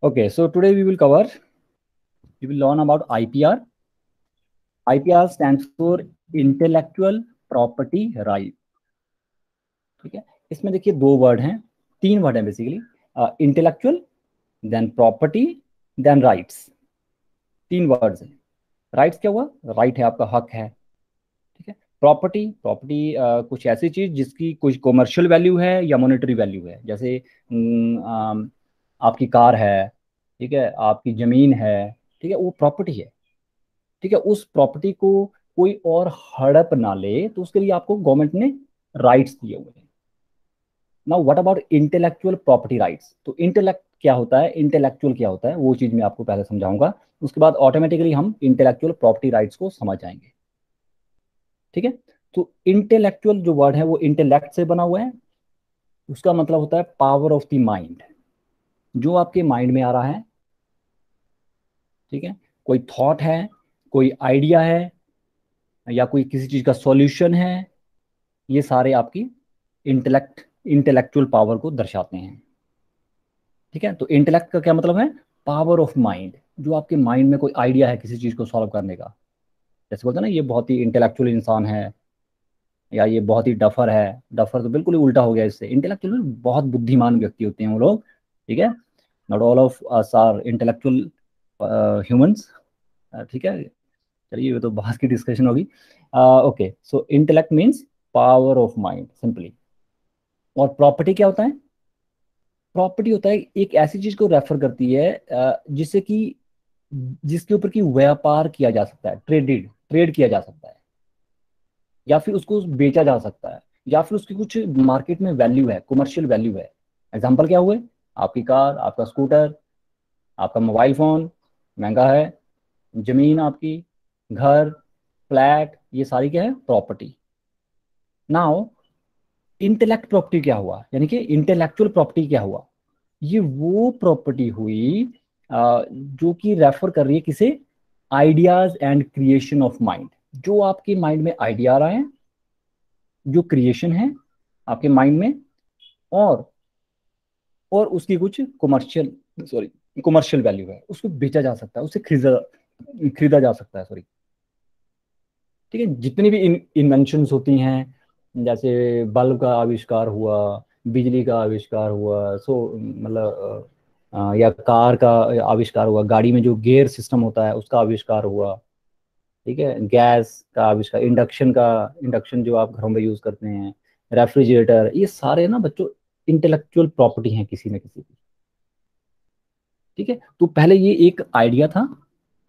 Okay, so today we will learn about IPR. IPR stands for Intellectual Property Right. ठीक है, इसमें देखिए दो वर्ड हैं, तीन वर्ड हैं basically, intellectual, then property, then rights. तीन वर्ड्स हैं। राइट्स क्या हुआ? राइट है, आपका हक है। ठीक है। प्रॉपर्टी, कुछ ऐसी चीज जिसकी कुछ कॉमर्शियल वैल्यू है या मॉनेटरी वैल्यू है, जैसे आपकी कार है, ठीक है, आपकी जमीन है, ठीक है, वो प्रॉपर्टी है। ठीक है, उस प्रॉपर्टी को कोई और हड़प ना ले, तो उसके लिए आपको गवर्नमेंट ने राइट्स दिए हुए हैं। Now what about intellectual property rights? तो इंटेलेक्ट क्या होता है, इंटेलेक्चुअल क्या होता है, वो चीज मैं आपको पहले समझाऊंगा। उसके बाद ऑटोमेटिकली हम इंटेलेक्चुअल प्रॉपर्टी राइट्स को समझ जाएंगे। ठीक है। तो इंटेलेक्चुअल जो वर्ड है वो इंटेलेक्ट से बना हुआ है। उसका मतलब होता है पावर ऑफ द माइंड, जो आपके माइंड में आ रहा है। ठीक है, कोई थॉट है, कोई आइडिया है, या कोई किसी चीज का सॉल्यूशन है, ये सारे आपकी इंटेलेक्चुअल पावर को दर्शाते हैं। ठीक है, तो इंटेलेक्ट का क्या मतलब है? पावर ऑफ माइंड, जो आपके माइंड में कोई आइडिया है किसी चीज को सॉल्व करने का। जैसे बोलते हैं ना, ये बहुत ही इंटेलेक्चुअल इंसान है, या ये बहुत ही डफर है। डफर तो बिल्कुल ही उल्टा हो गया इससे। इंटेलेक्चुअल बहुत बुद्धिमान व्यक्ति होते हैं वो लोग। ठीक है, not all of us are intellectual humans. ठीक है, चलिए ये तो बात की डिस्कशन होगी। Okay, so intellect means power of mind simply. और प्रॉपर्टी क्या होता है? प्रॉपर्टी होता है एक ऐसी चीज को रेफर करती है जिससे कि जिसके ऊपर की व्यापार किया जा सकता है, ट्रेड किया जा सकता है, या फिर उसको बेचा जा सकता है, या फिर उसकी कुछ मार्केट में वैल्यू है, कमर्शियल वैल्यू है। एग्जांपल क्या हुए? आपकी कार, आपका स्कूटर, आपका मोबाइल फोन महंगा है, जमीन आपकी, घर, फ्लैट, ये सारी क्या है? प्रॉपर्टी। नाउ इंटेलेक्ट प्रॉपर्टी क्या हुआ, यानी कि इंटेलेक्चुअल प्रॉपर्टी क्या हुआ? ये वो प्रॉपर्टी हुई जो कि रेफर कर रही है किसे? Ideas and creation of mind. जो आपके माइंड में आइडिया आ रहा है, जो क्रिएशन है आपके माइंड में, और उसकी कुछ कमर्शियल वैल्यू है, उसको बेचा जा सकता है, उससे खरीदा जा सकता है, सॉरी। ठीक है, जितनी भी इन्वेंशंस होती हैं, जैसे बल्ब का आविष्कार हुआ, बिजली का आविष्कार हुआ, सो मतलब या कार का आविष्कार हुआ, गाड़ी में जो गियर सिस्टम होता है उसका आविष्कार हुआ। ठीक है, गैस का आविष्कार, इंडक्शन जो आप घरों में यूज करते हैं, रेफ्रिजरेटर, ये सारे ना बच्चों इंटेलेक्चुअल प्रॉपर्टी हैं किसी न किसी की। ठीक है, तो पहले ये एक आइडिया था,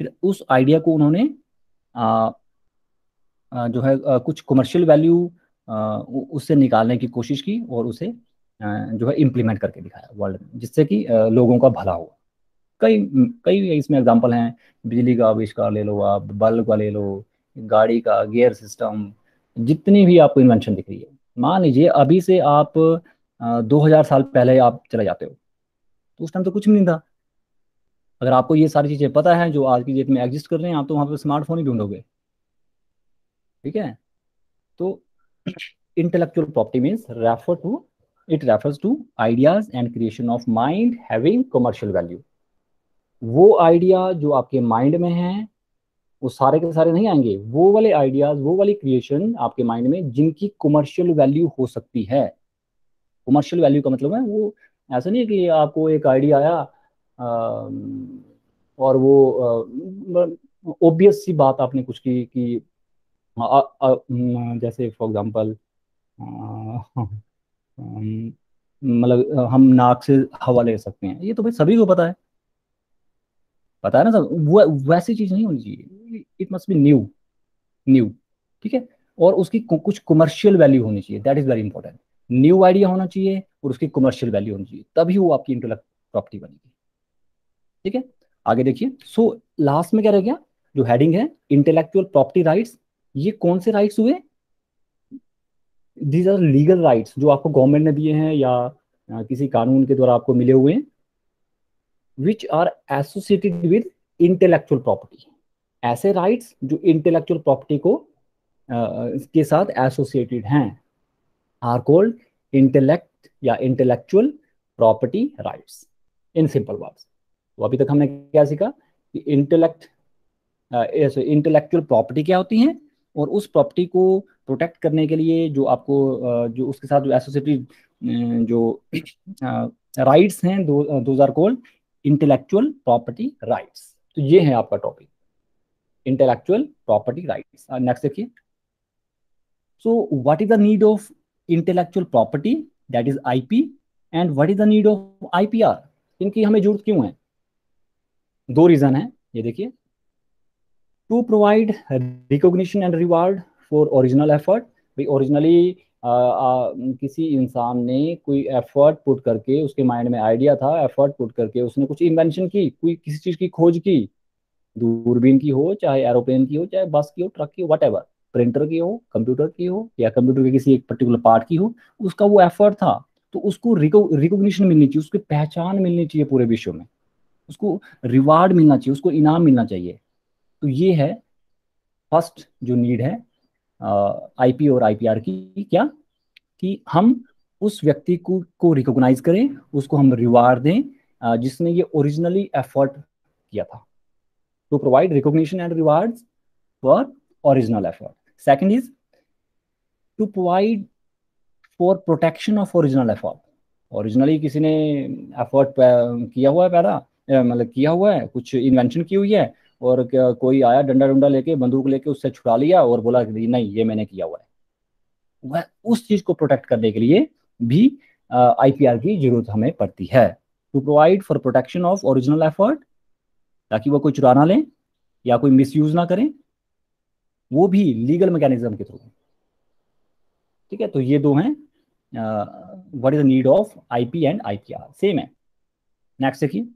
फिर उस आइडिया को उन्होंने जो है कुछ कमर्शियल वैल्यू उससे निकालने की कोशिश की, और उसे जो है इम्प्लीमेंट करके दिखाया वर्ल्ड में, जिससे कि लोगों का भला हुआ। कई कई इसमें एग्जांपल हैं। बिजली का आविष्कार ले लो, आप बल्ब का ले लो, गाड़ी का गियर सिस्टम, जितनी भी आपको इन्वेंशन दिख रही है। मान लीजिए अभी से आप 2000 साल पहले आप चले जाते हो, तो उस टाइम तो कुछ भी नहीं था। अगर आपको ये सारी चीज़ें पता है जो आज की डेट में एग्जिस्ट कर रहे हैं, आप तो वहाँ पे स्मार्टफोन ही ढूंढोगे। ठीक है, तो intellectual property means it refers to ideas and creation of mind having commercial value। वो आइडिया जो आपके माइंड में है, वो सारे के सारे नहीं आएंगे, वो वाले आइडियाज, वो वाली क्रिएशन आपके माइंड में जिनकी कमर्शियल वैल्यू हो सकती है। कमर्शियल वैल्यू का मतलब है वो, ऐसा नहीं है कि आपको एक आइडिया आया और वो ऑब्वियस सी बात आपने कुछ की कि जैसे फॉर एग्जांपल मतलब हम नाक से हवा ले सकते हैं, ये तो भाई सभी को पता है ना सब। वो वैसी चीज नहीं होनी चाहिए, it must be new, new. ठीक है, और उसकी कुछ कमर्शियल वैल्यू होनी चाहिए, that is very important. New idea होना चाहिए और उसकी कमर्शियल वैल्यू होनी चाहिए, तभी वो आपकी इंटेलेक्ट प्रॉपर्टी बनेगी। ठीक है, आगे देखिए। सो लास्ट में क्या रह गया? जो हेडिंग है इंटेलेक्चुअल प्रॉपर्टी राइट्स, ये कौन से राइट्स हुए? दीज आर लीगल राइट्स जो आपको गवर्नमेंट ने दिए हैं, या किसी कानून के द्वारा आपको मिले हुए हैं, which are associated with intellectual property. ऐसे राइट्स जो इंटेलेक्चुअल प्रॉपर्टी को के साथ एसोसिएटेड हैं आर कॉल्ड इंटेलेक्ट या intellectual property rights, in simple words. तो अभी तक हमने क्या सीखा कि इंटेलेक्चुअल प्रॉपर्टी क्या होती है, और उस प्रॉपर्टी को प्रोटेक्ट करने के लिए जो आपको जो उसके साथ जो एसोसिएटेड जो राइट्स हैं, those are called intellectual property rights. तो ये है आपका topic, intellectual property rights. Next देखिए। So what is the need of intellectual property, that is IP, and what is the need of IPR. इनकी हमें जरूरत क्यों है? दो रीजन है, ये देखिए। To provide recognition and reward for original effort. भाई ओरिजिनली किसी इंसान ने कोई एफर्ट पुट करके, उसके माइंड में आइडिया था, एफर्ट पुट करके उसने कुछ इन्वेंशन की, कोई किसी चीज की खोज की, दूरबीन की हो, चाहे एरोप्लेन की हो, चाहे बस की हो, ट्रक की हो, वट एवर, प्रिंटर की हो, कंप्यूटर की हो, या कंप्यूटर के किसी एक पर्टिकुलर पार्ट की हो, उसका वो एफर्ट था, तो उसको रिकॉग्निशन मिलनी चाहिए, उसकी पहचान मिलनी चाहिए पूरे विश्व में, उसको रिवार्ड मिलना चाहिए, उसको इनाम मिलना चाहिए। तो ये है फर्स्ट जो नीड है आईपी और आईपीआर की, क्या कि हम उस व्यक्ति को रिकॉग्नाइज करें, उसको हम रिवार्ड दें जिसने ये ओरिजिनली एफर्ट किया था। To provide recognition and rewards for original effort. Second is to provide for protection of original effort. Originally किसी ने एफर्ट किया हुआ है पैदा, मतलब किया हुआ है, कुछ इन्वेंशन की हुई है, और कोई आया डंडा डंडा लेके, बंदूक लेके उससे छुड़ा लिया और बोला कि नहीं ये मैंने किया हुआ है, वह उस चीज को प्रोटेक्ट करने के लिए भी आईपीआर की जरूरत हमें पड़ती है। To provide for protection of original effort, ताकि वो कोई चुरा ना ले या कोई मिसयूज ना करें, वो भी लीगल मैकेनिज्म के थ्रू। ठीक है, तो ये दो हैं, what is the need of IP and IPR, same है। नेक्स्ट देखिए।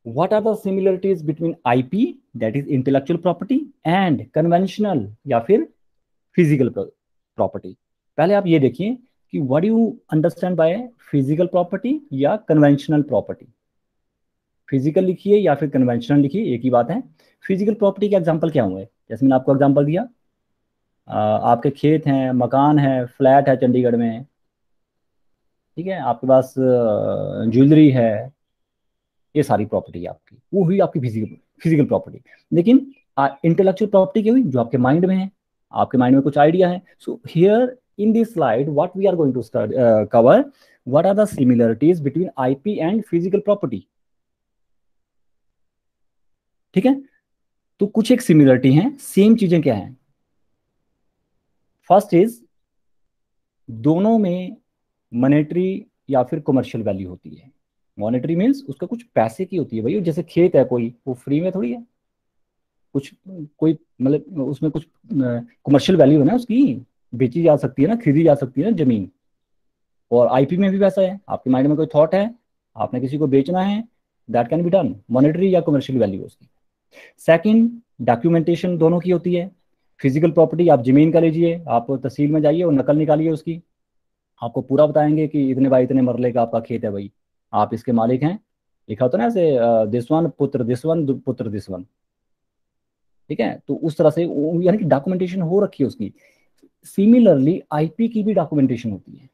What are the similarities between IP, that is intellectual property, and conventional या फिर फिजिकल प्रॉपर्टी। पहले आप ये देखिए कि what you understand by physical property या कन्वेंशनल प्रॉपर्टी। फिजिकल लिखिए या फिर कन्वेंशनल लिखिए, एक ही बात है। फिजिकल प्रॉपर्टी के एग्जांपल क्या हुए, जैसे मैंने आपको एग्जांपल दिया, आपके खेत हैं, मकान है, फ्लैट है चंडीगढ़ में, ठीक है, आपके पास ज्वेलरी है, ये सारी प्रॉपर्टी है आपकी, वो हुई आपकी फिजिकल फिजिकल प्रॉपर्टी। लेकिन इंटेलेक्चुअल प्रॉपर्टी क्या हुई, जो आपके माइंड में है, आपके माइंड में कुछ आइडिया है। So here in this slide what we are going to cover, what are the similarities between IP and physical property. ठीक है, तो कुछ एक सिमिलरिटी है, सेम चीजें क्या है। फर्स्ट इज, दोनों में मॉनेटरी या फिर कमर्शियल वैल्यू होती है। मॉनेटरी मीन्स उसका कुछ पैसे की होती है भाई, जैसे खेत है कोई, वो फ्री में थोड़ी है, कुछ कोई मतलब उसमें कुछ कमर्शियल वैल्यू है ना उसकी, बेची जा सकती है ना, खरीदी जा सकती है ना जमीन। और आईपी में भी वैसा है, आपके माइंड में कोई थॉट है, आपने किसी को बेचना है, that can be done, monetary या कमर्शियल वैल्यू उसकी। सेकंड, डॉक्यूमेंटेशन दोनों की होती है। फिजिकल प्रॉपर्टी, आप जमीन का लीजिए, आप तहसील में जाइए और नकल निकालिए उसकी, आपको पूरा बताएंगे कि इतने बाई इतने मरले का आपका खेत है भाई, आप इसके मालिक हैं। लिखा होता है ना ऐसे, दिसवन पुत्र दिसवन पुत्र दिसवन। ठीक है, तो उस तरह से यानी कि डॉक्यूमेंटेशन हो रखी है उसकी। सिमिलरली आईपी की भी डॉक्यूमेंटेशन होती है।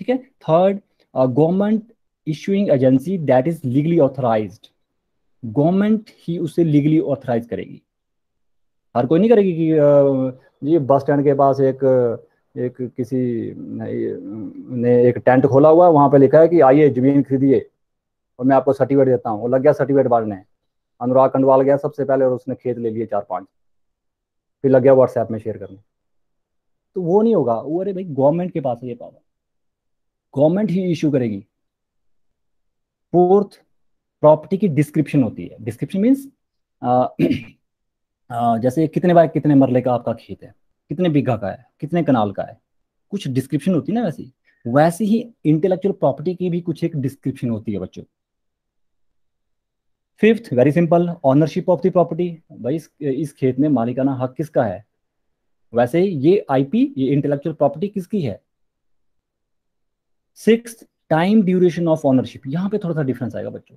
ठीक है। Third, government issuing agency that is legally authorized. Government ही उसे लीगली ऑथराइज करेगी, हर कोई नहीं करेगी कि ये बस स्टैंड के पास एक एक किसी ने एक टेंट खोला हुआ है, वहां पे लिखा है कि आइए जमीन खरीदिए और मैं आपको सर्टिफिकेट देता हूँ, और लग गया सर्टिफिकेट बांटने। अनुराग कंडवाल गया सबसे पहले और उसने खेत ले लिए 4-5, फिर लग गया व्हाट्सएप में शेयर करने। तो वो नहीं होगा, वो अरे भाई गवर्नमेंट के पास है ये पावर, गवर्नमेंट ही इशू करेगी। फोर्थ, प्रॉपर्टी की डिस्क्रिप्शन होती है। डिस्क्रिप्शन मीन्स जैसे कितने बाय कितने मरले का आपका खेत है, कितने बीघा का है, कितने कनाल का है, कुछ डिस्क्रिप्शन होती है ना वैसी। वैसे ही इंटेलेक्चुअल प्रॉपर्टी की भी कुछ एक डिस्क्रिप्शन होती है बच्चों। Fifth, very simple, ownership of the property. भाई इस खेत में मालिकाना हक किसका है। वैसे ही ये आईपी, ये इंटेलेक्चुअल प्रॉपर्टी किसकी है। Six, time duration of ownership. यहाँ पे थोड़ा सा डिफरेंस आएगा बच्चों।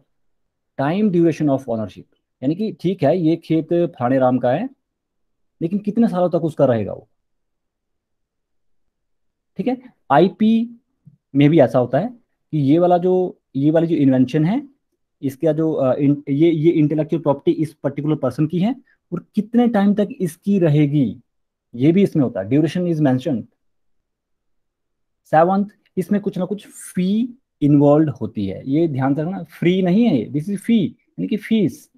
टाइम ड्यूरेशन ऑफ ऑनरशिप, यानी कि ठीक है ये खेत फलाने राम का है, लेकिन कितने सालों तक उसका रहेगा वो। ठीक है, आईपी में भी ऐसा होता है कि ये वाला जो ये वाली जो इन्वेंशन है, इसका जो ये इंटेलेक्चुअल प्रॉपर्टी इस पर्टिकुलर पर्सन की है, और कितने टाइम तक इसकी रहेगी, ये भी इसमें होता है, ड्यूरेशन इज मेंशन्ड। सेवंथ, इसमें कुछ ना कुछ फी इन्वॉल्व होती है, ये ध्यान से रखना, फ्री नहीं है, दिस इज फी, यानी कि फीस।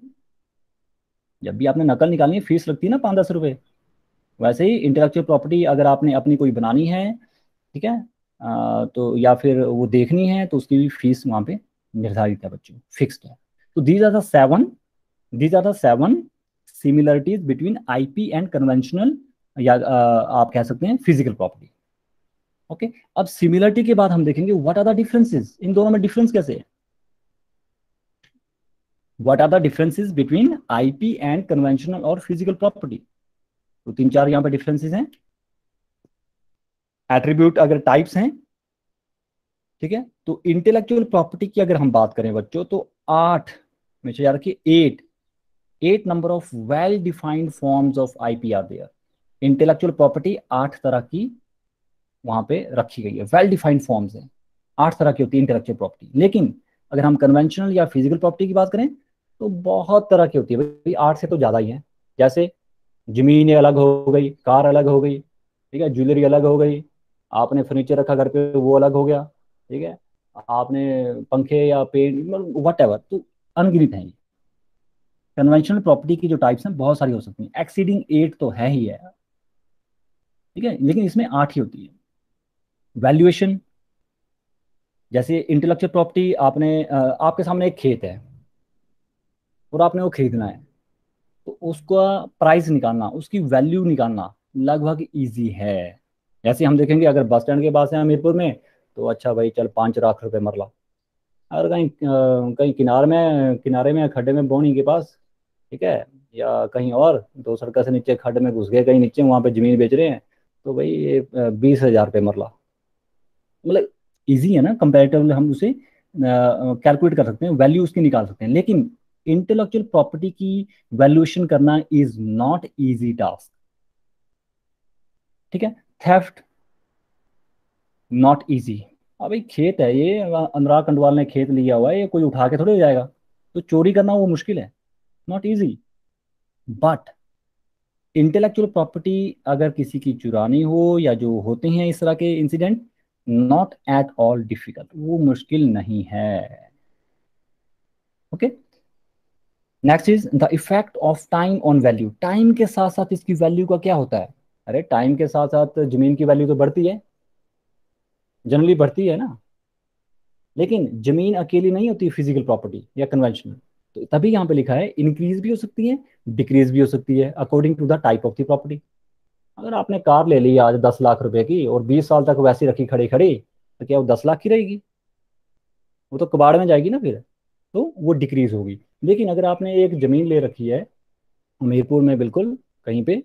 जब भी आपने नकल निकालनी है, फीस लगती है ना, 5-10 रुपए। वैसे ही इंटेलेक्चुअल प्रॉपर्टी अगर आपने अपनी कोई बनानी है, ठीक है, तो या फिर वो देखनी है, तो उसकी भी फीस वहाँ पे निर्धारित है बच्चों, फिक्स्ड है। तो these are the seven similarities between IP and conventional, या आप कह सकते हैं फिजिकल प्रॉपर्टी। ओके, अब सिमिलरिटी के बाद हम देखेंगे व्हाट आर द डिफरेंसेस, इन दोनों में डिफरेंस कैसे है। What are the differences between IP and conventional और फिजिकल प्रॉपर्टी। तो 3-4 यहाँ पे डिफरेंसेस हैं। एट्रीब्यूट अगर टाइप्स हैं, ठीक है, तो इंटेलेक्चुअल प्रॉपर्टी की अगर हम बात करें बच्चों, तो 8 में से याद रखिए, 8 number of well defined forms of IP are there. Intellectual property 8 तरह की वहां पे रखी गई है, वेल डिफाइंड फॉर्म्स हैं, 8 तरह की होती है इंटेलेक्चुअल प्रॉपर्टी। लेकिन अगर हम कन्वेंशनल या फिजिकल प्रॉपर्टी की बात करें, तो बहुत तरह की होती है भाई, 8 से तो ज्यादा ही है। जैसे जमीन ये अलग हो गई, कार अलग हो गई, ठीक है, ज्वेलरी अलग हो गई, आपने फर्नीचर रखा घर पे वो अलग हो गया, ठीक है, आपने पंखे या पेंट, मतलब वट एवर, तो अनगिनत है ये। कन्वेंशनल प्रॉपर्टी की जो टाइप्स हैं बहुत सारी हो सकती हैं, एक्सीडिंग 8 तो है ही है, ठीक है, लेकिन इसमें 8 ही होती है। वैल्यूएशन, जैसे इंटेलेक्चुअल प्रॉपर्टी, आपने आपके सामने एक खेत है और आपने वो खरीदना है, तो उसका प्राइस निकालना, उसकी वैल्यू निकालना लगभग इजी है। जैसे हम देखेंगे, अगर बस स्टैंड के पास है हमीरपुर में, तो अच्छा भाई चल 5 लाख रुपए मरला। अगर कहीं कहीं किनारे में खड्डे में बोनी के पास, ठीक है, या कहीं और दो सड़क से नीचे खड्डे में घुस गए कहीं नीचे, वहां पे जमीन बेच रहे हैं, तो भाई ये 20,000 रुपये मरला। मतलब इजी है ना, कंपेरेटिवली हम उसे कैलकुलेट कर सकते हैं, वैल्यू उसकी निकाल सकते हैं। लेकिन इंटेलेक्चुअल प्रॉपर्टी की वैल्यूएशन करना इज नॉट इजी टास्क, ठीक है। Theft not easy. अब भाई खेत है ये, अनुराग कंडवाल ने खेत लिया हुआ है, ये कोई उठा के थोड़ी हो जाएगा, तो चोरी करना वो मुश्किल है, not easy. But intellectual property अगर किसी की चुरानी हो, या जो होते हैं इस तरह के incident, not at all difficult, वो मुश्किल नहीं है। Okay, next is the effect of time on value. Time के साथ साथ इसकी वैल्यू का क्या होता है। अरे टाइम के साथ साथ जमीन की वैल्यू तो बढ़ती है, जनरली बढ़ती है ना। लेकिन जमीन अकेली नहीं होती फिजिकल प्रॉपर्टी या कन्वेंशनल, तो तभी यहाँ पे लिखा है इंक्रीज भी हो सकती है, डिक्रीज भी हो सकती है, according to the type of the property. अगर आपने कार ले ली आज 10 लाख रुपए की, और 20 साल तक वैसी रखी खड़ी खड़ी, तो क्या वो 10 लाख की रहेगी, वो तो कबाड़ में जाएगी ना फिर, तो वो डिक्रीज होगी। लेकिन अगर आपने एक जमीन ले रखी है हमीरपुर में बिल्कुल कहीं पे,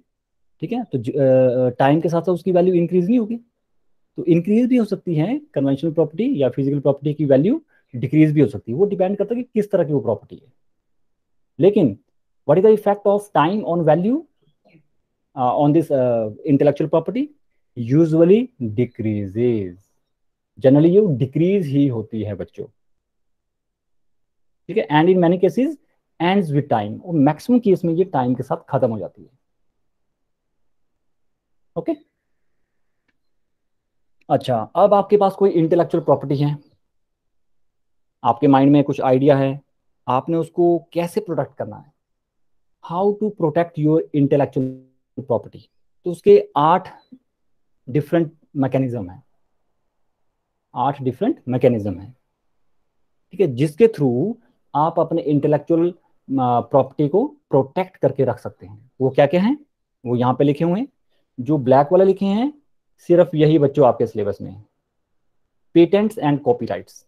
ठीक है, तो टाइम के साथ साथ उसकी वैल्यू इंक्रीज नहीं होगी। तो इंक्रीज भी हो सकती है कन्वेंशनल प्रॉपर्टी या फिजिकल प्रॉपर्टी की वैल्यू, डिक्रीज भी हो सकती है, वो डिपेंड करता है कि किस तरह की वो प्रॉपर्टी है। लेकिन what is the effect of time on value on this intellectual property, usually decreases. Generally ये डिक्रीज ही होती है बच्चों, ठीक है, and in many cases ends with time, और मैक्सिमम केस में ये टाइम के साथ खत्म हो जाती है। ओके, अच्छा, अब आपके पास कोई इंटेलेक्चुअल प्रॉपर्टी है, आपके माइंड में कुछ आइडिया है, आपने उसको कैसे प्रोटेक्ट करना है, how to protect your intellectual property. तो उसके 8 डिफरेंट मैकेनिज्म है, 8 डिफरेंट मैकेनिज्म है, ठीक है, जिसके थ्रू आप अपने इंटेलेक्चुअल प्रॉपर्टी को प्रोटेक्ट करके रख सकते हैं। वो क्या क्या हैं, वो यहाँ पे लिखे हुए हैं। जो ब्लैक वाले लिखे हैं, सिर्फ यही बच्चों आपके सिलेबस में है, पेटेंट्स एंड कॉपीराइट्स,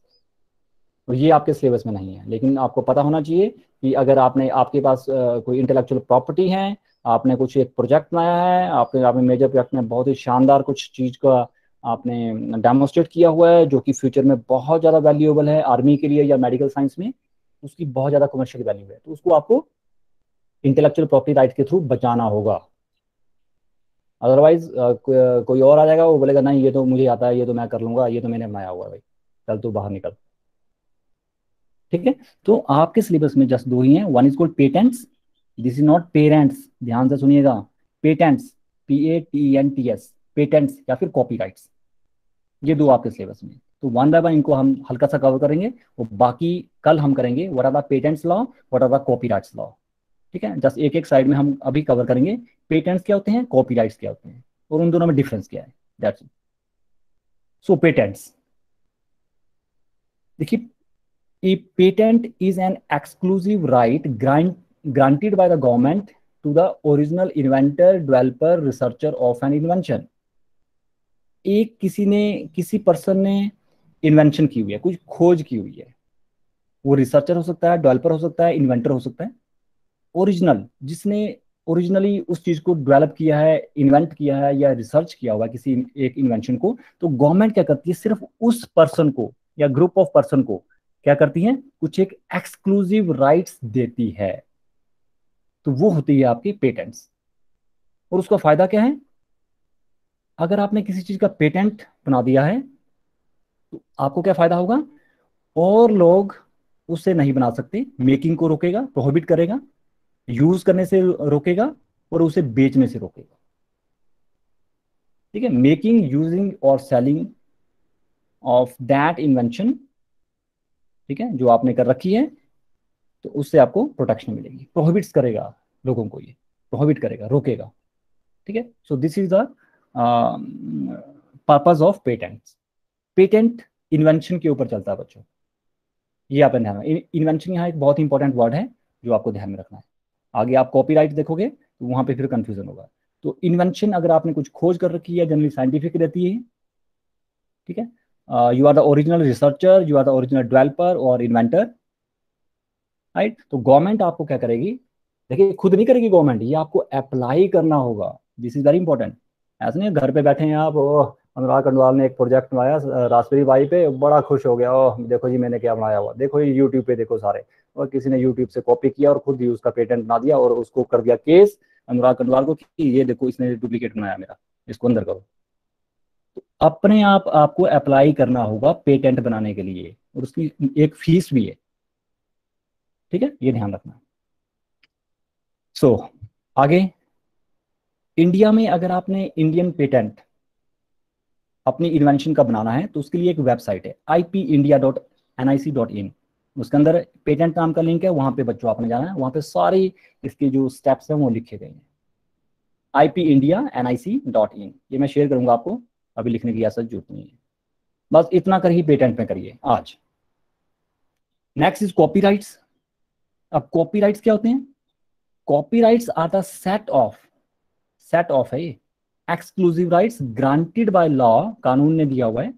और ये आपके सिलेबस में नहीं है। लेकिन आपको पता होना चाहिए कि अगर आपके पास कोई इंटेलेक्चुअल प्रॉपर्टी है, आपने कुछ एक प्रोजेक्ट बनाया है, आपने आपने मेजर प्रोजेक्ट में बहुत ही शानदार कुछ चीज़ का आपने डेमोन्स्ट्रेट किया हुआ है, जो कि फ्यूचर में बहुत ज़्यादा वैल्यूएबल है आर्मी के लिए या मेडिकल साइंस में, उसकी बहुत ज़्यादा कमर्शियल वैल्यू है, तो उसको आपको इंटेलेक्चुअल प्रॉपर्टी राइट के थ्रू बचाना होगा। अदरवाइज कोई और आ जाएगा, वो बोलेगा नहीं ये तो मुझे आता है, ये तो मैं कर लूंगा, ये तो मैंने बनाया हुआ है भाई, चल तू बाहर निकल। ठीक है, तो आपके सिलेबस में जस्ट दो ही हैं, one is called patents, this is not parents, ध्यान से सुनिएगा, पेटेंट्स, PATENTS, पेटेंट्स या फिर कॉपीराइट्स, ये दो आपके सिलेबस में। तो वन बाय वन इनको हम हल्का सा कवर करेंगे, और बाकी कल हम करेंगे what are the patents law, what are the copyrights law. ठीक है, जस्ट एक एक साइड में हम अभी कवर करेंगे, पेटेंट्स क्या होते हैं, कॉपीराइट्स क्या होते हैं, और उन दोनों में डिफरेंस क्या है, दैट्स इट। सो पेटेंट्स, देखिए, a patent is an exclusive right granted by the government to the original inventor, developer, researcher of an invention। एक किसी ने, किसी पर्सन ने इन्वेंशन की हुई है, कुछ खोज की हुई है, वो रिसर्चर हो सकता है, डेवलपर हो सकता है, इन्वेंटर हो सकता है। ओरिजिनल, जिसने ओरिजिनली उस चीज को डेवलप किया है, इन्वेंट किया है या रिसर्च किया हुआ है किसी एक इन्वेंशन को, तो गवर्नमेंट क्या करती है, सिर्फ उस पर्सन को या ग्रुप ऑफ पर्सन को क्या करती है, कुछ एक एक्सक्लूसिव राइट्स देती है। तो वो होती है आपकी पेटेंट्स। और उसका फायदा क्या है, अगर आपने किसी चीज का पेटेंट बना दिया है तो आपको क्या फायदा होगा, और लोग उससे नहीं बना सकते, मेकिंग को रोकेगा, प्रोहिबिट करेगा, यूज करने से रोकेगा, और उसे बेचने से रोकेगा। ठीक है, मेकिंग, यूजिंग और सेलिंग ऑफ दैट इन्वेंशन, ठीक है, जो आपने कर रखी है, तो उससे आपको प्रोटेक्शन मिलेगी। प्रोहिबिट्स करेगा लोगों को, ये प्रोहिबिट करेगा, रोकेगा। ठीक है, so this is the purpose of patent. Patent invention के ऊपर चलता है बच्चों, ये आपने ध्यान में, इन्वेंशन यहाँ एक बहुत इंपॉर्टेंट वर्ड है जो आपको ध्यान में रखना है। आगे आप कॉपीराइट देखोगे तो वहां पे फिर कंफ्यूजन होगा। तो इन्वेंशन, अगर आपने कुछ खोज कर रखी है, जनरली साइंटिफिक रहती है। ठीक है, you are the original researcher, you are the original developer और इन्वेंटर, राइट। तो गवर्नमेंट आपको क्या करेगी, देखिए खुद नहीं करेगी गवर्नमेंट, ये आपको अप्लाई करना होगा। This is very important. ऐसा नहीं है घर पे बैठे हैं आप, अनुराग कंडवाल ने एक प्रोजेक्ट बनाया रास्पबेरी पाई पे, बड़ा खुश हो गया, ओह देखो जी मैंने क्या बनाया हुआ, देखो ये यूट्यूब पे देखो सारे, और किसी ने यूट्यूब से कॉपी किया और खुद ही उसका पेटेंट बना दिया, और उसको कर दिया केस अनुराग कंडवाल को कि ये देखो इसने डुप्लीकेट बनाया मेरा, इसको अंदर करो। तो अपने आप आपको अप्लाई करना होगा पेटेंट बनाने के लिए, और उसकी एक फीस भी है। ठीक है, ये ध्यान रखना। सो आगे, इंडिया में अगर आपने इंडियन पेटेंट अपनी इन्वेंशन का बनाना है तो उसके लिए एक वेबसाइट है ipindia.nic.in, उसके अंदर पेटेंट नाम का लिंक है, वहां पे बच्चों आपने जाना है, वहां पे सारी इसके जो स्टेप्स हैं वो लिखे गए हैं। ipindia.nic.in, ये मैं शेयर करूंगा आपको, अभी लिखने की ऐसा जरूरत नहीं है, बस इतना कर ही पेटेंट में करिए आज। Next is copyrights. अब कॉपीराइट्स क्या होते हैं, copyrights are the set of है ये, exclusive rights granted by law, कानून ने दिया हुआ है,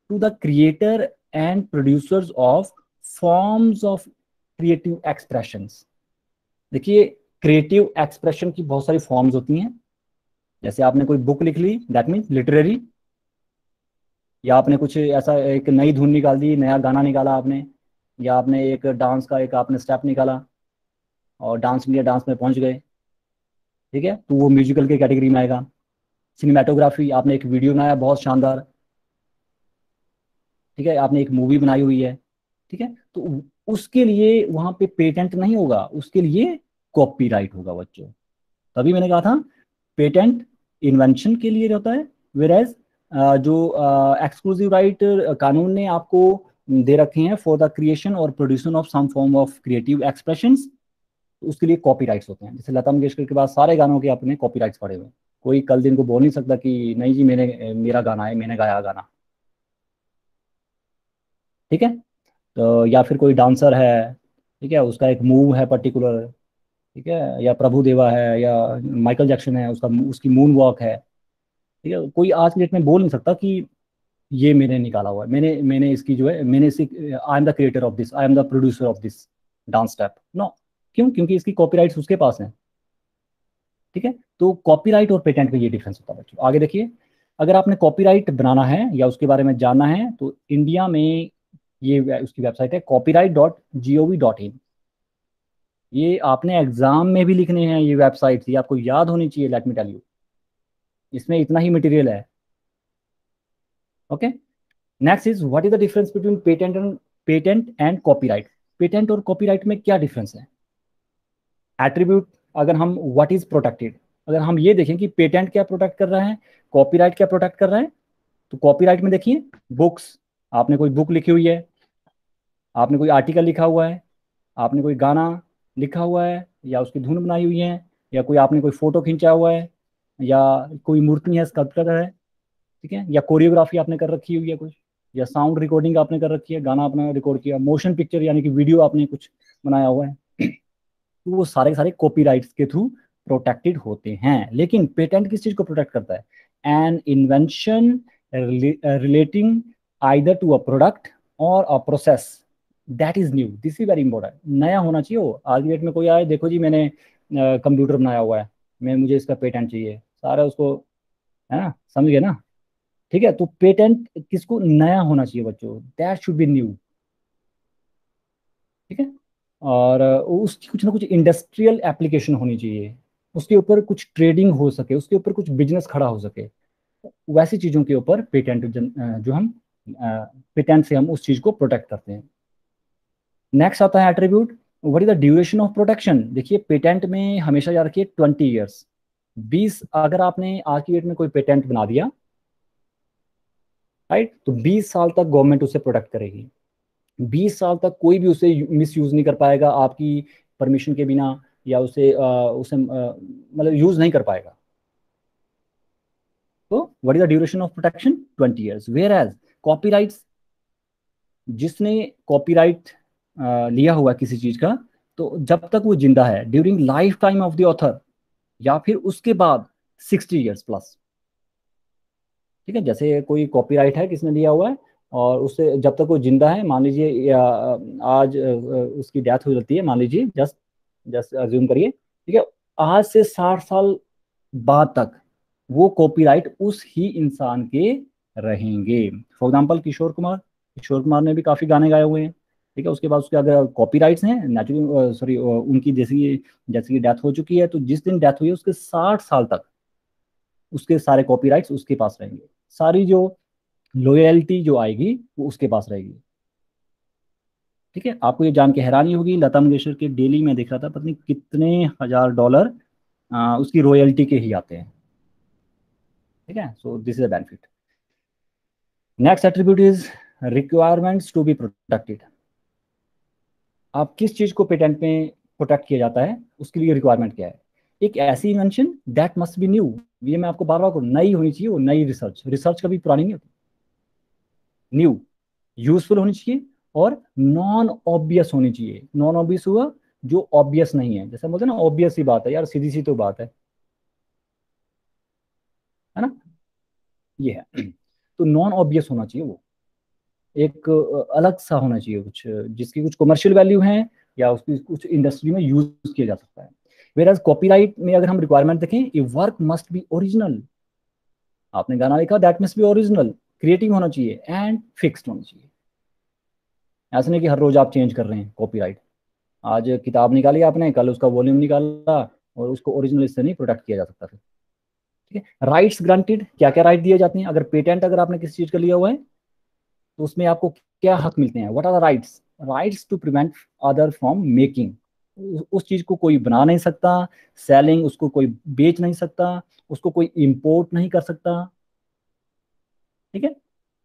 to the creator and producers of forms of creative expressions. देखिए, क्रिएटिव एक्सप्रेशन की बहुत सारी फॉर्म्स होती हैं, जैसे आपने कोई बुक लिख ली, दैट मीन्स लिटरेरी, या आपने कुछ ऐसा एक नई धुन निकाल दी, नया गाना निकाला आपने, या आपने एक डांस का एक आपने स्टेप निकाला और डांस इंडिया डांस में पहुंच गए, ठीक है, तो वो म्यूजिकल के कैटेगरी में आएगा। सिनेमाटोग्राफी, आपने एक वीडियो बनाया बहुत शानदार, ठीक है, आपने एक मूवी बनाई हुई है, ठीक है, तो उसके लिए वहां पे पेटेंट नहीं होगा, उसके लिए कॉपीराइट होगा बच्चों। तभी मैंने कहा था पेटेंट इन्वेंशन के लिए होता है, वेर एज जो एक्सक्लूसिव राइट कानून ने आपको दे रखे हैं फॉर द क्रिएशन और production of some form of creative expressions, उसके लिए कॉपीराइट्स होते हैं। जैसे लता मंगेशकर के बाद सारे गानों के अपने कॉपीराइट्स पड़े हुए हैं, कोई कल दिन को बोल नहीं सकता कि नहीं जी मैंने, मेरा गाना है, मैंने गाया गाना। ठीक है, तो या फिर कोई डांसर है, ठीक है, उसका एक मूव है पर्टिकुलर, ठीक है, या प्रभु देवा है, या माइकल जैक्सन है, उसका उसकी मून वॉक है, ठीक है, कोई आज की डेट में बोल नहीं सकता कि ये मैंने निकाला हुआ है, मैंने मैंने इसकी जो है, मैंने इसी, I am the creator of this, I am the producer of this dance step, no. क्यों, क्योंकि इसकी कॉपीराइट्स उसके पास हैं। ठीक है, तो कॉपीराइट और पेटेंट में ये डिफरेंस होता है बच्चों। आगे देखिए, अगर आपने कॉपीराइट बनाना है या उसके बारे में जानना है तो इंडिया में ये उसकी वेबसाइट है copyright.gov.in। ये आपने एग्जाम में भी लिखने हैं ये वेबसाइट, ये आपको याद होनी चाहिए, लेट मी टेल यू, इसमें इतना ही मटेरियल है। Okay, next is what is the difference between patent and patent and copyright. Patent और कॉपीराइट में क्या डिफरेंस है? एट्रीब्यूट, अगर हम व्हाट इज प्रोटेक्टेड, अगर हम ये देखें कि पेटेंट क्या प्रोटेक्ट कर रहा है, कॉपीराइट क्या प्रोटेक्ट कर रहा है, तो कॉपीराइट में देखिए बुक्स, आपने कोई बुक लिखी हुई है, आपने कोई आर्टिकल लिखा हुआ है, आपने कोई गाना लिखा हुआ है या उसकी धुन बनाई हुई है, या कोई आपने कोई फोटो खींचा हुआ है, या कोई मूर्ति है, स्कल्पचर है, ठीक है, या कोरियोग्राफी आपने कर रखी हुई है कुछ, या साउंड रिकॉर्डिंग आपने कर रखी है, गाना आपने रिकॉर्ड किया, मोशन पिक्चर यानी कि वीडियो आपने कुछ बनाया हुआ है, तो वो सारे के सारे कॉपीराइट्स के थ्रू प्रोटेक्टेड होते हैं। लेकिन पेटेंट किस चीज को प्रोटेक्ट करता है? An invention relating either to a product और a process that is new, this is very important. नया होना चाहिए वो। आज की डेट में कोई आए, देखो जी मैंने कंप्यूटर बनाया हुआ है, मैं मुझे इसका पेटेंट चाहिए, सारा उसको, है ना, समझ गए ना? ठीक है, तो पेटेंट किसको, नया होना चाहिए बच्चों, दैट शुड बी न्यू। ठीक है, और उसकी कुछ ना कुछ इंडस्ट्रियल एप्लीकेशन होनी चाहिए, उसके ऊपर कुछ ट्रेडिंग हो सके, उसके ऊपर कुछ बिजनेस खड़ा हो सके, वैसी चीजों के ऊपर पेटेंट जो हम पेटेंट से हम उस चीज को प्रोटेक्ट करते हैं। नेक्स्ट आता है attribute, what is the duration of protection. देखिए पेटेंट में हमेशा याद रखिए 20 ईयर्स, 20, अगर आपने आज की डेट में कोई पेटेंट बना दिया, राइट, तो 20 साल तक गवर्नमेंट उसे प्रोटेक्ट करेगी। 20 साल तक कोई भी उसे मिस यूज नहीं कर पाएगा आपकी परमिशन के बिना, या उसे मतलब यूज नहीं कर पाएगा। तो what is the duration of protection? 20 years. Whereas copyrights, जिसने कॉपीराइट लिया हुआ है किसी चीज का, तो जब तक वो जिंदा है, during life time of the author, या फिर उसके बाद 60 ईयर्स प्लस। ठीक है, जैसे कोई कॉपीराइट है किसने लिया हुआ है, और उससे जब तक वो जिंदा है, मान लीजिए या आज उसकी डेथ हो जाती है, मान लीजिए, जस्ट जस्ट अज्यूम करिए, ठीक है, आज से 60 साल बाद तक वो कॉपीराइट उस ही इंसान के रहेंगे। फॉर एग्जाम्पल किशोर कुमार, किशोर कुमार ने भी काफी गाने गाए हुए हैं, ठीक है, उसके बाद उसके अगर कॉपीराइट्स हैं नेचुरल, सॉरी, उनकी जैसी जैसे कि डेथ हो चुकी है, तो जिस दिन डेथ हुई है उसके 60 साल तक उसके सारे कॉपीराइट्स उसके पास रहेंगे, सारी जो लॉयल्टी जो आएगी वो उसके पास रहेगी। ठीक है, आपको ये जान के हैरानी होगी, लता मंगेशकर के डेली में देख रहा था, पता नहीं कितने $1000 उसकी रॉयल्टी के ही आते हैं। ठीक है, so this is a benefit. Next attribute is requirements to be protected. आप किस चीज को पेटेंट में प्रोटेक्ट किया जाता है, उसके लिए रिक्वायरमेंट क्या है? एक ऐसी invention that must be new, ये मैं आपको बार बार नई होनी चाहिए, वो नई रिसर्च, रिसर्च कभी पुरानी नहीं होती, न्यू, यूजफुल होनी चाहिए, और नॉन ऑब्वियस होनी चाहिए। नॉन ऑब्वियस हुआ जो ऑब्वियस नहीं है, जैसे बोलते हैं ना, ऑब्वियस ही बात है यार, सीधी सी तो बात है ना, ये है। तो नॉन ऑब्वियस होना चाहिए वो, एक अलग सा होना चाहिए, कुछ जिसकी कुछ कमर्शियल वैल्यू है, या उसकी कुछ इंडस्ट्री में यूज किया जा सकता है। वेर एज कॉपीराइट में अगर हम रिक्वायरमेंट देखें, ए वर्क मस्ट बी ओरिजिनल, आपने गाना लिखा, that must be original, creative होना चाहिए, एंड फिक्स्ड होना चाहिए। ऐसा नहीं कि हर रोज आप चेंज कर रहे हैं कॉपीराइट, आज किताब निकाली आपने, कल उसका वॉल्यूम निकाला, और उसको ओरिजिनल इससे नहीं प्रोटेक्ट किया जा सकता फिर। ठीक है, राइट्स ग्रांटेड, क्या क्या राइट दिए जाते हैं? अगर पेटेंट अगर आपने किसी चीज का लिया हुआ है, तो उसमें आपको क्या हक मिलते हैं? What are the rights? Rights to prevent other from making, उस चीज को कोई बना नहीं सकता, सेलिंग, उसको कोई बेच नहीं सकता, उसको कोई इंपोर्ट नहीं कर सकता। ठीक है,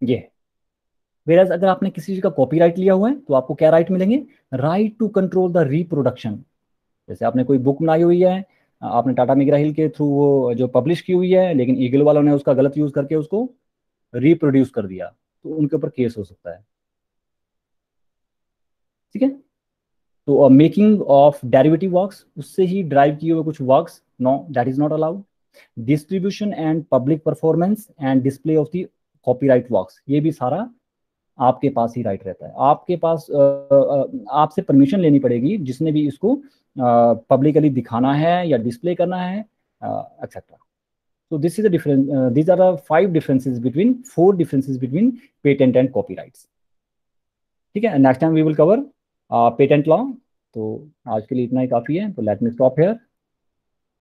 ये। वेराज अगर आपने किसी चीज का कॉपीराइट लिया हुआ है, तो आपको क्या राइट मिलेंगे? Right to control the reproduction. जैसे आपने कोई बुक बनाई हुई है, आपने टाटा मिग्रा हिल के थ्रू वो जो पब्लिश की हुई है, लेकिन ईगल वालों ने उसका गलत यूज करके उसको रिप्रोड्यूस कर दिया, तो उनके ऊपर केस हो सकता है। ठीक है, तो मेकिंग ऑफ डेरिवेटिव वर्क्स, उससे ही ड्राइव किए हुए कुछ works, no, that is not allowed. Distribution and public performance and display of the copyright works, ये भी सारा आपके पास ही राइट रहता है। आपके पास आपसे परमिशन लेनी पड़ेगी, जिसने भी इसको पब्लिकली दिखाना है या डिस्प्ले करना है, etcetera. So this is the difference. These are the four differences between patent and copyrights. ठीक है, next time we will cover patent law. तो आज के लिए इतना ही काफी है, तो लेट मी स्टॉप हेयर।